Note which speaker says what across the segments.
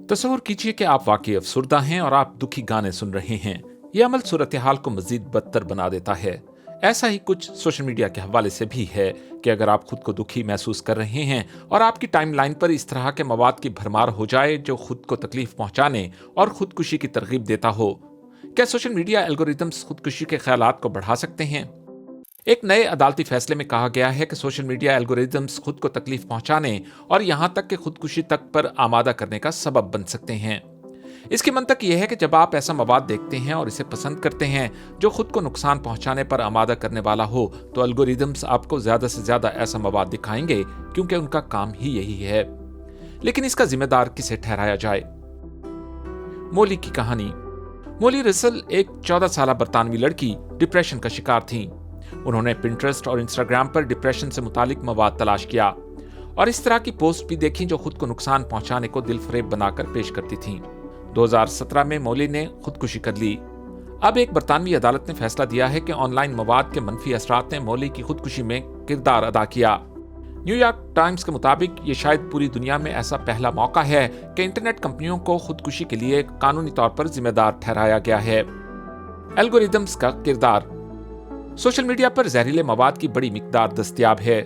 Speaker 1: तस्वुर कीजिए कि आप वाकई अफसुर्दा हैं और आप दुखी गाने सुन रहे हैं। यह अमल सूरत हाल को मजीद बदतर बना देता है। ऐसा ही कुछ सोशल मीडिया के हवाले से भी है कि अगर आप खुद को दुखी महसूस कर रहे हैं और आपकी टाइमलाइन पर इस तरह के मवाद की भरमार हो जाए जो खुद को तकलीफ पहुंचाने और खुदकुशी की तरगीब देता हो, क्या सोशल मीडिया एल्गोरिदम्स खुदकुशी के ख्यालात को बढ़ा सकते हैं? एक नए अदालती फैसले में कहा गया है कि सोशल मीडिया एल्गोरिदम्स खुद को तकलीफ पहुंचाने और यहां तक कि खुदकुशी तक पर आमादा करने का सबब बन सकते हैं। इसकी मंतक यह है कि जब आप ऐसा मवाद देखते हैं और इसे पसंद करते हैं जो खुद को नुकसान पहुंचाने पर आमादा करने वाला हो, तो एल्गोरिदम्स आपको ज्यादा से ज्यादा ऐसा मवाद दिखाएंगे क्योंकि उनका काम ही यही है। लेकिन इसका जिम्मेदार किसे ठहराया जाए? मोली की कहानी। मोली रसल एक 14 साल बरतानवी लड़की डिप्रेशन का शिकार थी। उन्होंने पिंटरेस्ट और इंस्टाग्राम पर डिप्रेशन से मुतालिक मवाद तलाश किया और इस तरह की पोस्ट भी देखी जो खुद को नुकसान पहुंचाने को दिलफरेब बनाकर पेश करती थीं। 2017 में मोली ने खुदकुशी कर ली। अब एक बरतानवी अदालत ने फैसला दिया है कि ऑनलाइन मवाद के मनफी असरात ने मोली की खुदकुशी में किरदार अदा किया। न्यूयॉर्क टाइम्स के मुताबिक ये शायद पूरी दुनिया में ऐसा पहला मौका है कि इंटरनेट कंपनियों को खुदकुशी के लिए कानूनी तौर पर जिम्मेदार ठहराया गया है। एल्गोरिदम्स का किरदार। सोशल मीडिया पर जहरीले मवाद की बड़ी मिकदार दस्तयाब है।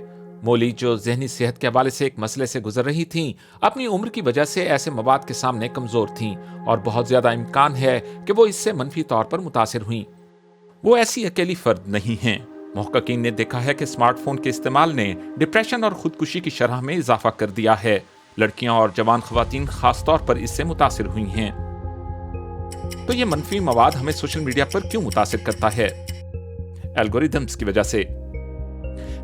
Speaker 1: मोली, जो जहनी सेहत के हवाले से एक मसले से गुजर रही थीं, अपनी उम्र की वजह से ऐसे मवाद के सामने कमजोर थीं और बहुत ज्यादा इम्कान है कि वो इससे मनफी तौर पर मुतासिर हुईं। वो ऐसी अकेली फर्द नहीं हैं। मुहक्किकीन ने देखा है कि स्मार्टफोन के इस्तेमाल ने डिप्रेशन और खुदकुशी की शरह में इजाफा कर दिया है। लड़कियां और जवान खवातीन खास तौर पर इससे मुतासिर हुई हैं। तो ये मनफी मवाद हमें सोशल मीडिया पर क्यों मुतासिर करता है? एल्गोरिदम्स की वजह से।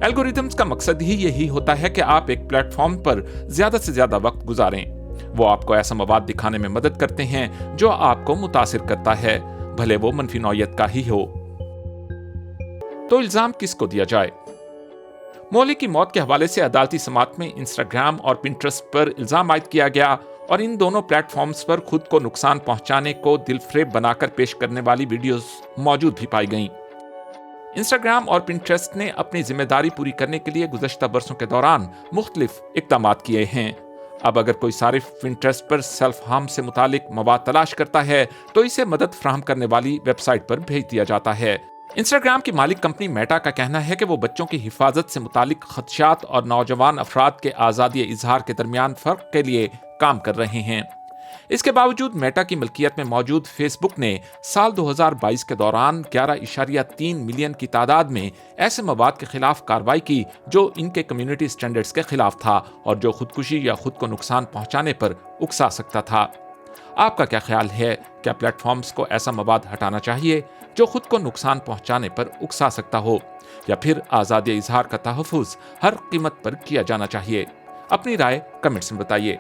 Speaker 1: एल्गोरिदम्स का मकसद ही यही होता है कि आप एक प्लेटफॉर्म पर ज्यादा से ज्यादा वक्त गुजारें। वो आपको ऐसा मवाद दिखाने में मदद करते हैं जो आपको मुतासिर करता है, भले वो मनफी नौयत का ही हो। तो इल्जाम किसको दिया जाए? मोली की मौत के हवाले से अदालती समाअत में इंस्टाग्राम और पिंटरेस्ट पर इल्जाम आयद किया गया और इन दोनों प्लेटफॉर्म्स पर खुद को नुकसान पहुंचाने को दिलफरेब बनाकर पेश करने वाली वीडियोस मौजूद भी पाई गईं। इंस्टाग्राम और पिंटरेस्ट ने अपनी जिम्मेदारी पूरी करने के लिए गुज़श्ता बरसों के दौरान मुख्तलिफ इक़दामात किए हैं। अब अगर कोई सारिफ पिंटरेस्ट पर सेल्फ हार्म से मुतालिक मवाद तलाश करता है तो इसे मदद फराहम करने वाली वेबसाइट पर भेज दिया जाता है। इंस्टाग्राम की मालिक कंपनी मेटा का कहना है कि वो बच्चों की हिफाजत से मुतालिक खदशात और नौजवान अफराद के आज़ादी इजहार के दरमियान फ़र्क के लिए काम कर रहे हैं। इसके बावजूद मेटा की मलकियत में मौजूद फेसबुक ने साल 2022 के दौरान 11.3 मिलियन की तादाद में ऐसे मवाद के खिलाफ कार्रवाई की जो इनके कम्युनिटी स्टैंडर्ड्स के खिलाफ था और जो खुदकुशी या खुद को नुकसान पहुंचाने पर उकसा सकता था। आपका क्या ख्याल है? क्या प्लेटफॉर्म्स को ऐसा मवाद हटाना चाहिए जो खुद को नुकसान पहुंचाने पर उकसा सकता हो, या फिर आज़ादी इजहार का तहफ़्फ़ुज़ हर कीमत पर किया जाना चाहिए? अपनी राय कमेंट्स में बताइए।